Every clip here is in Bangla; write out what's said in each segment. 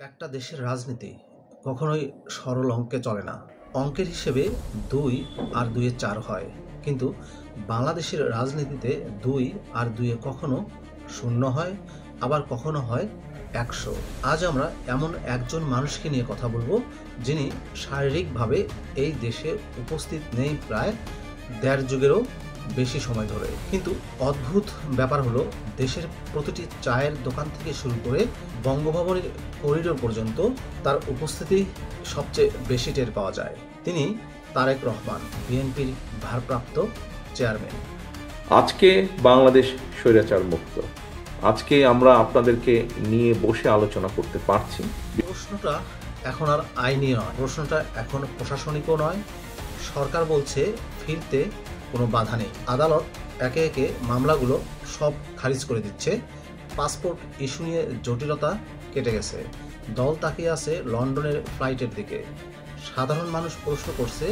একটা দেশের রাজনীতি কখনোই সরল অঙ্কে চলে না। অঙ্কের হিসেবে ২ আর ২-এ ৪ হয়, কিন্তু বাংলাদেশের রাজনীতিতে ২ আর ২-এ কখনো ০ হয়, আবার কখনো হয় ১০০। আজ আমরা এমন একজন মানুষকে নিয়ে কথা বলবো যিনি শারীরিকভাবে এই দেশে উপস্থিত নেই প্রায় ১.৫ যুগেরও বেশি সময় ধরে। কিন্তু অদ্ভুত ব্যাপার হলো, দেশের প্রতিটি চায়ের দোকান থেকে শুরু করে বঙ্গভবনের করিডোর পর্যন্ত তার উপস্থিতি সবচেয়ে বেশি টের পাওয়া যায়। তিনি তারেক রহমান, বিএনপির ভারপ্রাপ্ত চেয়ারম্যান। আজকে বাংলাদেশ স্বৈরাচার মুক্ত। আজকে আমরা আপনাদেরকে নিয়ে বসে আলোচনা করতে পারছি। প্রশ্নটা এখন আর আইনি নয়, প্রশ্নটা এখন প্রশাসনিকও নয়। সরকার বলছে ফিরতে কোনো বাধা নেই। আদালত একে একে মামলাগুলো সব খারিজ করে দিচ্ছে। পাসপোর্ট ইস্যু নিয়ে জটিলতা কেটে গেছে। দল তাকিয়ে আছে লন্ডনের ফ্লাইটের দিকে। সাধারণ মানুষ প্রশ্ন করছে,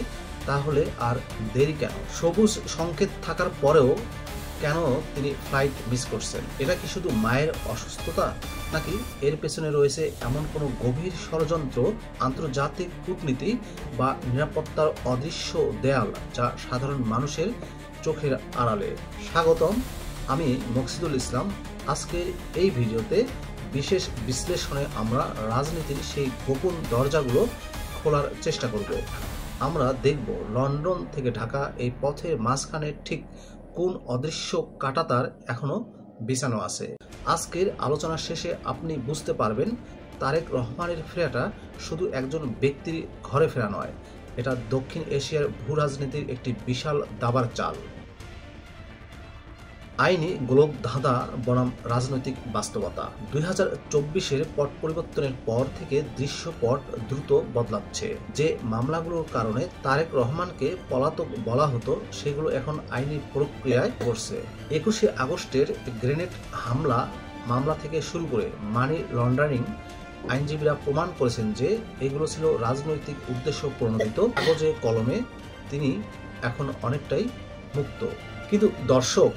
তাহলে আর দেরি কেন? সবুজ সংকেত থাকার পরেও কেন তিনি ফ্লাইট মিস করছেন? এটা কি শুধু মায়ের অসুস্থতা, নাকি এর পেছনে রয়েছে এমন কোনো গভীর ষড়যন্ত্র, আন্তর্জাতিক কূটনীতি বা নিরাপত্তার অদৃশ্য দেয়াল যা সাধারণ মানুষের চোখের আড়ালে? স্বাগতম, আমি মকসিদুল ইসলাম। আজকের এই ভিডিওতে বিশেষ বিশ্লেষণে আমরা রাজনীতির সেই গোপন দরজাগুলো খোলার চেষ্টা করব। আমরা দেখব লন্ডন থেকে ঢাকা এই পথের মাঝখানে ঠিক কোন অদৃশ্য কাঁটাতার এখনো বিছানো আছে। আজকের আলোচনা শেষে আপনি বুঝতে পারবেন, তারেক রহমানের ফেরাটা শুধু একজন ব্যক্তির ঘরে ফেরা নয়, এটা দক্ষিণ এশিয়ার ভূ রাজনীতির একটি বিশাল দাবার চাল। আইনি গোলক ধাঁধা বনাম রাজনৈতিক বাস্তবতা। 2024-এর পট পরিবর্তনের পর থেকে দৃশ্যপট দ্রুত বদলাচ্ছে। যে মামলাগুলোর কারণে তারেক রহমানকে পলাতক বলা হতো, সেগুলো এখন আইনি প্রক্রিয়ায় পড়ছে। 21শে আগস্টের গ্রেনেড হামলা মামলা থেকে শুরু করে মানি লন্ডারিং, আইনজীবীরা প্রমাণ করেছেন যে এগুলো ছিল রাজনৈতিক উদ্দেশ্য প্রণোদিত। কাগজে কলমে তিনি এখন অনেকটাই মুক্ত। কিন্তু দর্শক,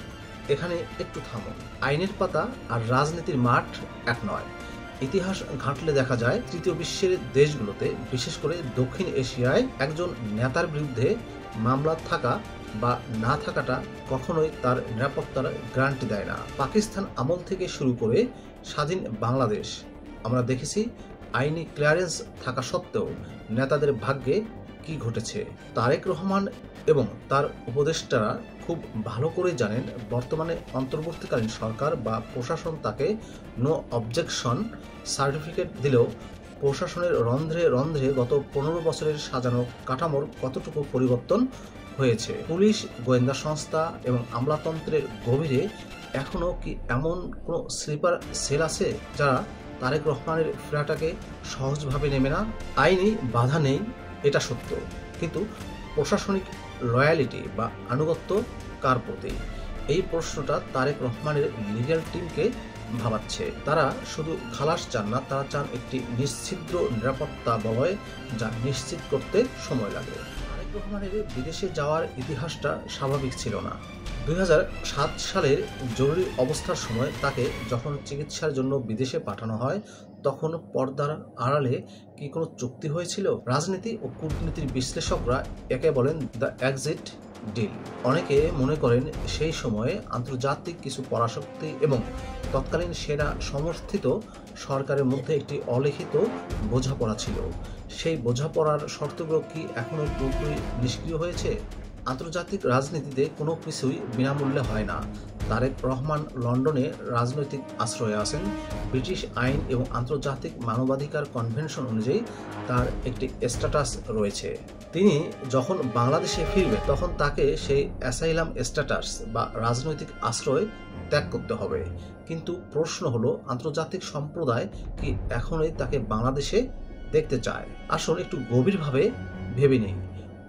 এখানে একটু থামুন। আইনের পাতা আর রাজনীতির মাঠ এক নয়। ইতিহাস ঘাঁটলে দেখা যায়, তৃতীয় বিশ্বের দেশগুলোতে, বিশেষ করে দক্ষিণ এশিয়ায়, একজন নেতার বিরুদ্ধে মামলা থাকা বা না থাকাটা কখনোই তার নিরাপত্তার গ্যারান্টি দেয় না। পাকিস্তান আমল থেকে শুরু করে স্বাধীন বাংলাদেশ, আমরা দেখেছি আইনি ক্লিয়ারেন্স থাকা সত্ত্বেও নেতাদের ভাগ্যে কি ঘটেছে। তারেক রহমান এবং তার উপদেষ্টারা খুব ভালো করে জানেন, বর্তমানে অন্তর্বর্তীকালীন সরকার বা প্রশাসন তাকে নো অবজেকশন সার্টিফিকেট দিলেও প্রশাসনের রন্ধ্রে রন্ধ্রে গত 15 বছরের সাজানো কাঠামোর কতটুকু পরিবর্তন হয়েছে। পুলিশ, গোয়েন্দা সংস্থা এবং আমলাতন্ত্রের গভীরে এখনও কি এমন কোনো স্লিপার সেল আছে যারা তারেক রহমানের ফেরাটাকে সহজভাবে নেবে না? আইনি বাধা নেই, এটা সত্য, কিন্তু প্রশাসনিক লয়ালিটি বা আনুগত্য কার প্রতি? এই প্রশ্নটা তারেক রহমানের লিগ্যাল টিমকে ভাবাচ্ছে। তারা শুধু খালাস চান না, তারা চান একটি নিশ্ছিদ্র নিরাপত্তা বলয় যা নিশ্চিত করতে সময় লাগে। তারেক রহমানের বিদেশে যাওয়ার ইতিহাসটা স্বাভাবিক ছিল না। 2007 সালের জরুরি অবস্থার সময় তাকে যখন চিকিৎসার জন্য বিদেশে পাঠানো হয়, তখন পর্দার আড়ালে কি কোনো চুক্তি হয়েছিল? রাজনীতি ও কূটনীতির বিশ্লেষকরা একে বলেন দ্য এক্সিট ডিল। অনেকে মনে করেন সেই সময়ে আন্তর্জাতিক কিছু পরাশক্তি এবং তৎকালীন সেনা সমর্থিত সরকারের মধ্যে একটি অলিখিত বোঝাপড়া ছিল। সেই বোঝাপড়ার শর্তগুলো কি এখনো পুরোপুরি নিষ্ক্রিয় হয়েছে? আন্তর্জাতিক রাজনীতিতে কোনো কিছুই বিনামূল্যে হয় না। তারেক রহমান লন্ডনে রাজনৈতিক আশ্রয়ে আছেন। ব্রিটিশ আইন এবং আন্তর্জাতিক মানবাধিকার কনভেনশন অনুযায়ী তার একটি স্ট্যাটাস রয়েছে। তিনি যখন বাংলাদেশে ফিরবেন, তখন তাকে সেই অ্যাসাইলাম স্ট্যাটাস বা রাজনৈতিক আশ্রয় ত্যাগ করতে হবে। কিন্তু প্রশ্ন হলো, আন্তর্জাতিক সম্প্রদায় কি এখনই তাকে বাংলাদেশে দেখতে চায়? আসলে একটু গভীরভাবে ভেবে নেই।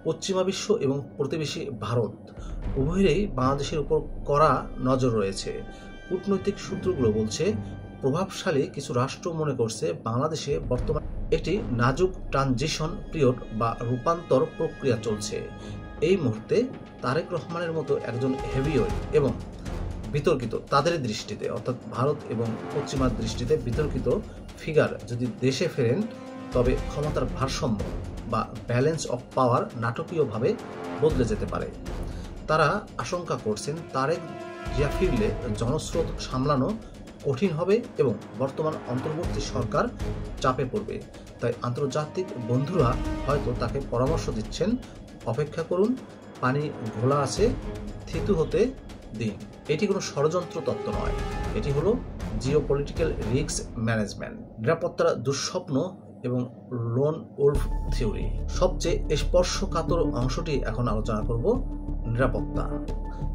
পশ্চিমা বিশ্ব এবং প্রতিবেশী ভারত উভয়েরই বাংলাদেশের উপর কড়া নজর রয়েছে। কূটনৈতিক সূত্রগুলো বলছে, প্রভাবশালী কিছু রাষ্ট্র মনে করছে বাংলাদেশে বর্তমানে একটি নাজুক ট্রানজিশন পিরিয়ড বা রূপান্তর প্রক্রিয়া চলছে। এই মুহূর্তে তারেক রহমানের মতো একজন হেভিওয়েট এবং বিতর্কিত তাদের দৃষ্টিতে, অর্থাৎ ভারত এবং পশ্চিমার দৃষ্টিতে বিতর্কিত ফিগার যদি দেশে ফেরেন তবে ক্ষমতার ভারসাম্য বা ব্যালেন্স অফ পাওয়ার নাটকীয়ভাবে বদলে যেতে পারে। তারা আশঙ্কা করছেন তারেক জিয়া ফিরলে জনস্রোত সামলানো কঠিন হবে এবং বর্তমান অন্তর্বর্তী সরকার চাপে পড়বে। তাই আন্তর্জাতিক বন্ধুরা হয়তো তাকে পরামর্শ দিচ্ছেন, অপেক্ষা করুন, পানি ঘোলা আছে, থিতু হতে দিন। এটি কোনো ষড়যন্ত্র তত্ত্ব নয়, এটি হলো জিওপলিটিক্যাল রিস্ক ম্যানেজমেন্ট, নিরাপত্তার দুঃস্বপ্ন এবং লোন ওল্ফ থিওরি। সবচেয়ে স্পর্শকাতর অংশটি এখন আলোচনা করব, নিরাপত্তা।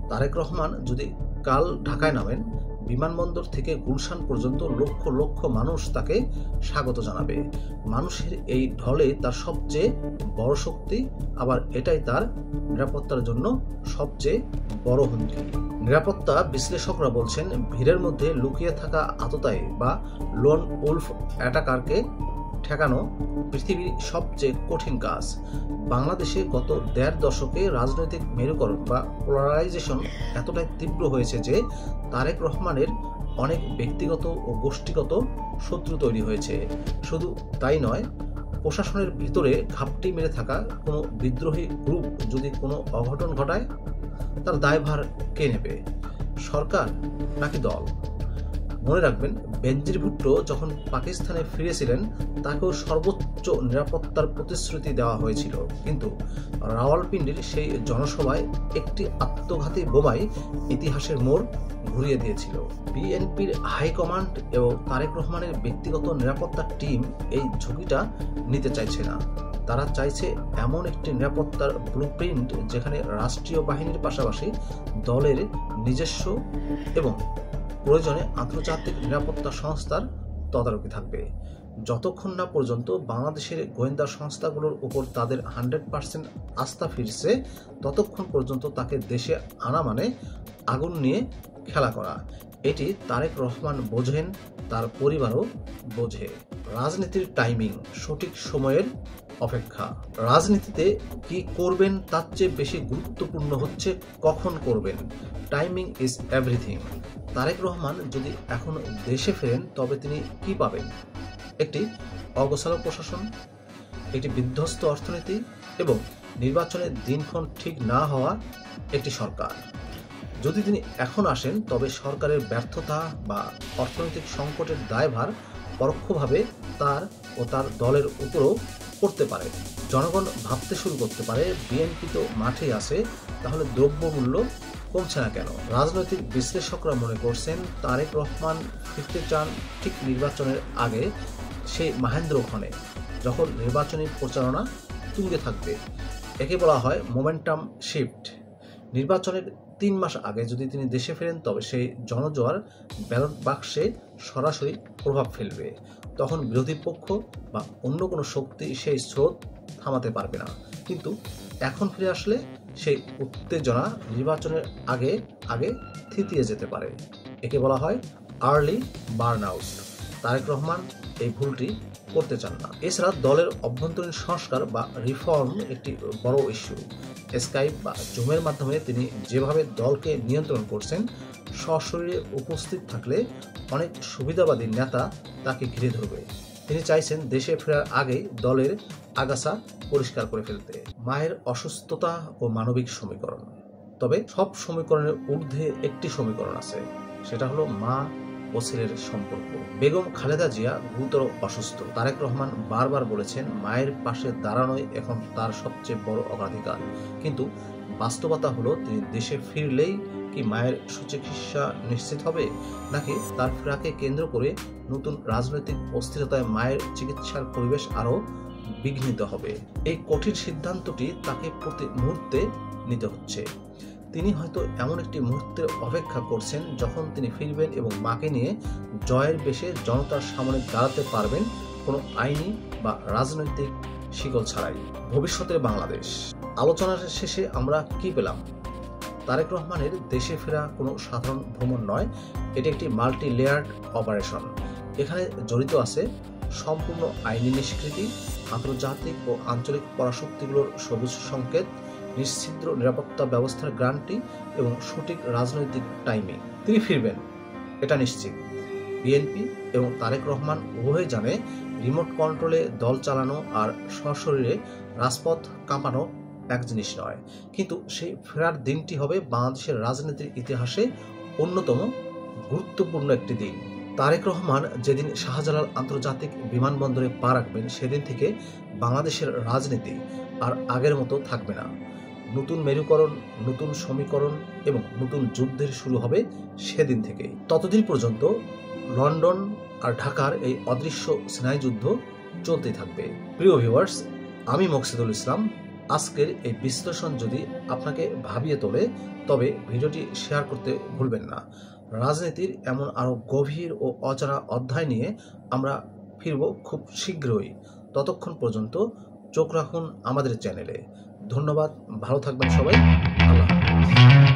তারেক রহমান যদি কাল ঢাকায় নামেন, বিমানবন্দর থেকে গুলশান পর্যন্ত লক্ষ লক্ষ মানুষ তাকে স্বাগত জানাবে। মানুষের এই ঢলে তার সবচেয়ে বড় শক্তি, আবার এটাই তার নিরাপত্তার জন্য সবচেয়ে বড় হুমকি। নিরাপত্তা বিশ্লেষকরা বলছেন ভিড়ের মধ্যে লুকিয়ে থাকা আততায়ী বা লোন উলফ অ্যাটাকারকে ঠেকানো পৃথিবীর সবচেয়ে কঠিন কাজ। বাংলাদেশে গত ১.৫ দশকে রাজনৈতিক মেরুকরণ বা পোলারাইজেশন এতটাই তীব্র হয়েছে যে তারেক রহমানের অনেক ব্যক্তিগত ও গোষ্ঠীগত শত্রু তৈরি হয়েছে। শুধু তাই নয়, প্রশাসনের ভিতরে ঘাপটি মেরে থাকা কোনো বিদ্রোহী গ্রুপ যদি কোনো অঘটন ঘটায়, তার দায়ভার কে নেবে? সরকার নাকি দল? মনে রাখবেন, বেনজির ভুট্টো যখন পাকিস্তানে ফিরেছিলেন তাকেও সর্বোচ্চ নিরাপত্তার প্রতিশ্রুতি দেওয়া হয়েছিল, কিন্তু রাওয়ালপিন্ডির সেই জনসভায় একটি আত্মঘাতী বোমাই ইতিহাসের মোড় ঘুরিয়ে দিয়েছিল। বিএনপির হাইকমান্ড এবং তারেক রহমানের ব্যক্তিগত নিরাপত্তার টিম এই ঝুঁকিটা নিতে চাইছে না। তারা চাইছে এমন একটি নিরাপত্তার ব্লুপ্রিন্ট যেখানে রাষ্ট্রীয় বাহিনীর পাশাপাশি দলের নিজস্ব এবং প্রয়োজনে আন্তর্জাতিক নিরাপত্তা সংস্থার তদারকি থাকবে। যতক্ষণ না পর্যন্ত বাংলাদেশের গোয়েন্দা সংস্থাগুলোর উপর তাদের 100% আস্থা ফিরছে, ততক্ষণ পর্যন্ত তাকে দেশে আনা মানে আগুন নিয়ে খেলা করা। এটি তারেক রহমান বোঝেন, তার পরিবারও বোঝে। রাজনীতির টাইমিং, সঠিক সময়ের অপেক্ষা। রাজনীতিতে কি করবেন তার চেয়ে বেশি গুরুত্বপূর্ণ হচ্ছে কখন করবেন। Timing is everything. Tarique Rahman যদি এখন দেশে ফেরেন তবে তিনি কি পাবেন? একটি অগোছালো প্রশাসন, একটি বিধ্বস্ত অর্থনীতি এবং নির্বাচনের দিনক্ষণ ঠিক না হওয়া একটি সরকার। যদি তিনি এখন আসেন তবে সরকারের ব্যর্থতা বা অর্থনৈতিক সংকটের দায়ভার পরোক্ষভাবে তার ও তার দলের উপরও পড়তে পারে। জনগণ ভাবতে শুরু করতে পারে বিএনপি তো মাঠেই আছে, তাহলে দ্রব্যমূল্য কমছে না কেন? রাজনৈতিক বিশ্লেষকরা মনে করছেন তারেক রহমান ফিরতে চান ঠিক নির্বাচনের আগে, সেই মাহেন্দ্রক্ষণে যখন নির্বাচনী প্রচারণা তুঙ্গে থাকবে। একে বলা হয় মোমেন্টাম শিফট। নির্বাচনের ৩ মাস আগে যদি তিনি দেশে ফেরেন তবে সেই জনজোয়ার ব্যালট বাক্সে সরাসরি প্রভাব ফেলবে। তখন বিরোধী পক্ষ বা অন্য কোনো শক্তি সেই স্রোত থামাতে পারবে না। কিন্তু এখন ফিরে আসলে সেই উত্তেজনা নির্বাচনের আগে আগে থিতিয়ে যেতে পারে। একে বলা হয় early burn out. Tarique Rahman এই ভুলটি করতে চান না। এছাড়া দলের অভ্যন্তরীণ সংস্কার বা রিফর্ম একটি বড় ইস্যু। স্কাইপ বা জুমের মাধ্যমে তিনি যেভাবে দলকে নিয়ন্ত্রণ করছেন, সশরীরে উপস্থিত থাকলে অনেক সুবিধাবাদী নেতা তাকে ঘিরে ধরবে। তিনি চাইছেন দেশে ফেরার আগেই দলের আগাছা পরিষ্কার করে ফেলতে। মায়ের অসুস্থতা ও মানবিক সমীকরণ। তবে সব সমীকরণের ঊর্ধ্বে একটি সমীকরণ আছে, সেটা হলো মা ও ছেলের সম্পর্ক। বেগম খালেদা জিয়া গুরুতর অসুস্থ। তারেক রহমান বারবার বলেছেন মায়ের পাশে দাঁড়ানোই এখন তার সবচেয়ে বড় অগ্রাধিকার। কিন্তু বাস্তবতা হলো তিনি দেশে ফিরলেই কি মায়ের সুচিকিৎসা নিশ্চিত হবে, নাকি তার ফেরাকে কেন্দ্র করে নতুন রাজনৈতিক অস্থিরতায় মায়ের চিকিৎসার পরিবেশ আরও বিঘ্নিত হবে? এই কঠিন সিদ্ধান্তটি তাকে প্রতি মুহূর্তে নিতে হচ্ছে। তিনি হয়তো এমন একটি মুহূর্তের অপেক্ষা করছেন যখন তিনি ফিরবেন এবং মাকে নিয়ে জয়ের বেশে জনতার সামনে দাঁড়াতে পারবেন, কোনো আইনি বা রাজনৈতিক শিকল ছাড়াই। ভবিষ্যতের বাংলাদেশ। আলোচনার শেষে আমরা কি পেলাম? তারেক রহমানের দেশে ফেরা কোনো সাধারণ ভ্রমণ নয়, এটি একটি মাল্টি লেয়ার্ড অপারেশন। এখানে জড়িত আছে সম্পূর্ণ আইনি নিষ্কৃতি, আন্তর্জাতিক ও আঞ্চলিক পরাশক্তিগুলোর সবুজ সংকেত নিশ্ছিদ্র নিরাপত্তা ব্যবস্থার গ্যারান্টি এবং সঠিক রাজনৈতিক টাইমিং। তিনি ফিরবেন, এটা নিশ্চিত। বিএনপি এবং তারেক রহমান উভয়ই জানে রিমোট কন্ট্রোলে দল চালানো আর সশরীরে রাজপথ কাঁপানো এক জিনিস নয়, কিন্তু সেই ফেরার দিনটি হবে বাংলাদেশের রাজনীতির ইতিহাসে অন্যতম গুরুত্বপূর্ণ একটি দিন। তারেক রহমান যেদিন শাহজালাল আন্তর্জাতিক বিমানবন্দরে পা রাখবেন, সেদিন থেকে বাংলাদেশের রাজনীতি আর আগের মতো থাকবে না। নতুন মেরুকরণ, নতুন সমীকরণ এবং নতুন যুদ্ধের শুরু হবে সেদিন থেকেই। ততদিন পর্যন্ত লন্ডন আর ঢাকার এই অদৃশ্য স্নায়ুযুদ্ধ চলতেই থাকবে। প্রিয় ভিউয়ার্স, আমি মকসিদুল ইসলাম। আজকের এই বিশ্লেষণ যদি আপনাকে ভাবিয়ে তোলে, তবে ভিডিওটি শেয়ার করতে ভুলবেন না। রাজনীতির এমন আরও গভীর ও অজানা অধ্যায় নিয়ে আমরা ফিরব খুব শীঘ্রই। ততক্ষণ পর্যন্ত চোখ রাখুন আমাদের চ্যানেলে। ধন্যবাদ, ভালো থাকবেন সবাই। আল্লাহ হাফেজ।